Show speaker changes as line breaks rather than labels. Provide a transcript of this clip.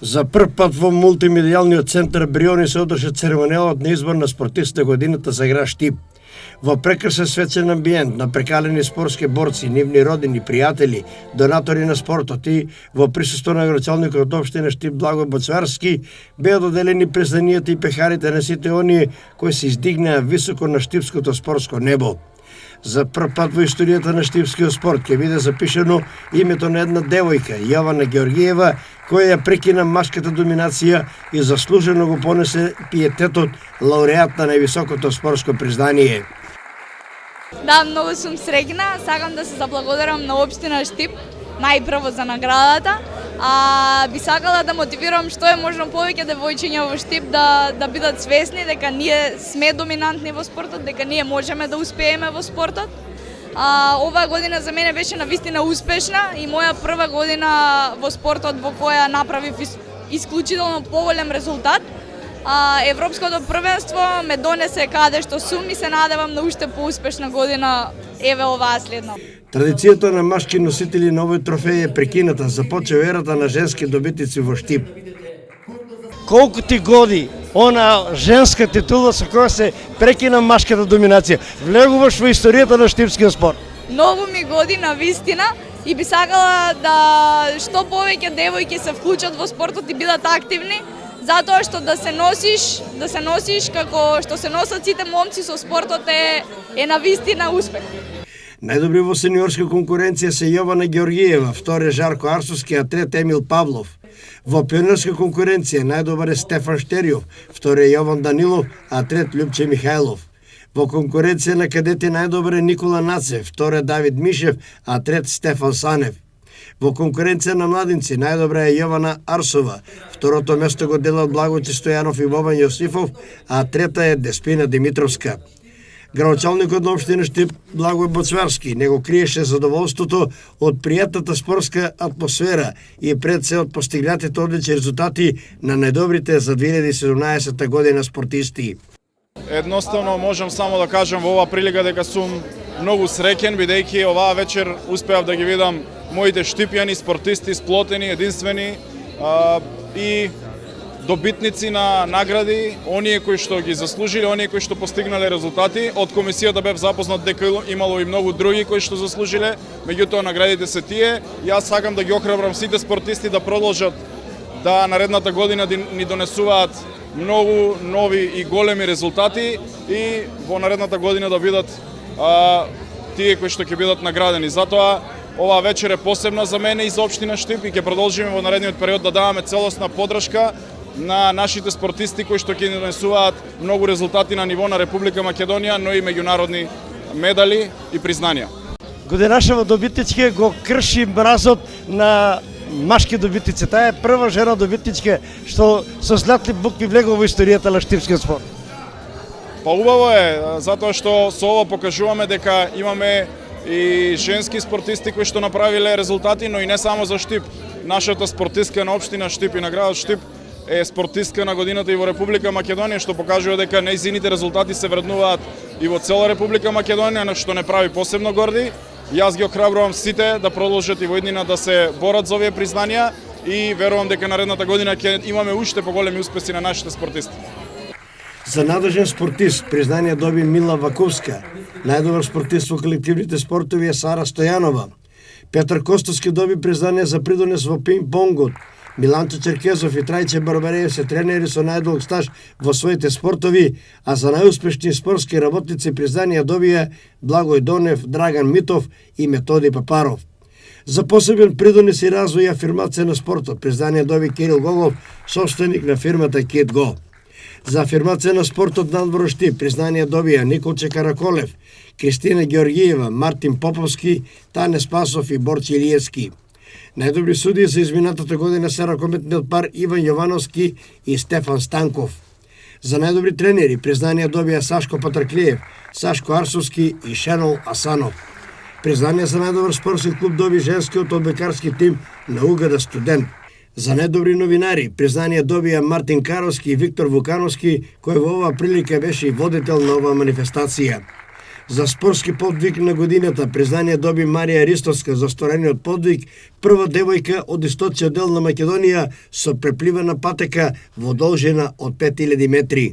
За прв пат во мултимедијалниот центар Бриони се одржа церемонијалот на избор на спортист на годината за град Штип. Во прекрасен светлен амбиент на прекалени спортски борци, нивни родини, пријатели, донатори на спортот и во присуство на градоначалникот од општина Штип Благој Боцварски беа доделени признанијата и пехарите на сите оние кои се издигнаа високо на штипското спортско небо. За прв пат во историјата на штипскиот спорт ќе биде запишано името на една девојка, Јована Георгиева, која ја прекина машката доминација и заслужено го понесе пиететот лауреат на највисокото спортско признание.
Да, многу сум среќна, сакам да се заблагодарам на општина Штип најпрво за наградата, би сакала да мотивирам што е можно повеќе девојчиња во Штип да бидат свесни дека ние сме доминантни во спортот, дека ние можеме да успееме во спортот. Оваа година за мене беше навистина успешна и моја прва година во спортот во која направив исклучително поголем резултат. Европското првенство ме донесе каде што сум и се надевам на уште поуспешна година еве оваа следна.
Традицијата на машки носители на овој трофеј е прекината, започва ерата на женски добитници во Штип.
Колку ти годи она женска титула со која се прекина машката доминација, влегуваш во историјата на штипскиот спорт?
Многу ми годи на вистина и би сакала да што повеќе девојки се вклучат во спортот и бидат активни, затоа што да се носиш како што се носат сите момци со спортот е на вистина успех.
Најдобри во сениорска конкуренција се Јована Георгиева, втор е Жарко Арсовски, а трет Емил Павлов. Во пионерска конкуренција најдобар е Стефан Штериов, втор е Јован Данилов, а трет Љупче Михајлов. Во конкуренција на кадети најдобар е Никола Нацев, втор е Давид Мишев, а трет Стефан Санев. Во конкуренција на младинци најдобра е Јована Арсова, второто место го делат Благојче Стојанов и Бобан Јосифов, а трета е Деспина Димитровска. Градоначалникот на општина Штип Благој Боцварски не го криеше задоволството од пријатната спортска атмосфера и пред се од постигнатите одлични резултати на најдобрите за 2017 година спортисти.
Едноставно можам само да кажам во оваа прилика дека сум многу среќен бидејќи оваа вечер успеав да ги видам моите штипјани спортисти сплотени, единствени и добитници на награди, оние кои што ги заслужиле, оние кои што постигнале резултати. Од комисијата бев запознат дека имало и многу други кои што заслужиле, меѓутоа наградите се тие. Јас сакам да ги охрабрам сите спортисти да продолжат да наредната година ни донесуваат многу нови и големи резултати и во наредната година да бидат тие кои што ќе бидат наградени. Затоа оваа вечер е посебна за мене и за општина Штип и ќе продолжиме во наредниот период да даваме целосна подршка на нашите спортисти кои што ќе донесуваат многу резултати на ниво на Република Македонија, но и меѓународни медали и признанија.
Годинашева добитничка го крши мразот на машки добитници. Таа е прва жена добитничка што со златни букви влегува во историјата на штипскиот спорт.
Па убаво е, затоа што со ова покажуваме дека имаме и женски спортисти кои што направиле резултати, но и не само за Штип. Нашата спортистка на општина Штип и на градот Штип е спортистка на годината и во Република Македонија, што покажува дека нејзините резултати се вреднуваат и во цела Република Македонија, што не прави посебно горди. Јас ги охрабрувам сите да продолжат и во иднина да се борат за овие признанија и верувам дека наредната година ќе имаме уште поголеми успеси на нашите спортисти.
За надлежен спортист признание доби Мила Ваковска. Најдобар спортист во колективните спортови е Сара Стојанова. Петар Костовски доби признание за придонес во пинг-понгот. Миланчо Черкезов и Трајче Барбареев се тренери со најдолг стаж во своите спортови, а за најуспешни спортски работници признанија добија Благој Донев, Драган Митов и Методи Папаров. За посебен придонес и развој и афирмација на спортот признание доби Кирил Гогов, собственик на фирмата Kid Go. За афирмација на спортот надвор Штип признание добија Николче Караколев, Кристина Георгиева, Мартин Поповски, Тане Спасов и Борче Илиевски. Најдобри судии за изминатата година се ракометниот пар Иван Јовановски и Стефан Станков. За најдобри тренери признание добија Сашко Патрклиев, Сашко Арсовски и Шенол Асанов. Признание за најдобар спортски клуб доби женскиот одбекарски тим на Угада Студент. За најдобри новинари признание добија Мартин Каровски и Виктор Вукановски, кој во оваа прилика беше и водител на оваа манифестација. За спортски подвиг на годината признание доби Марија Ристовска за сторениот подвиг, прва девојка од истоцниот дел на Македонија со препливана патека во должина од 5000 метри.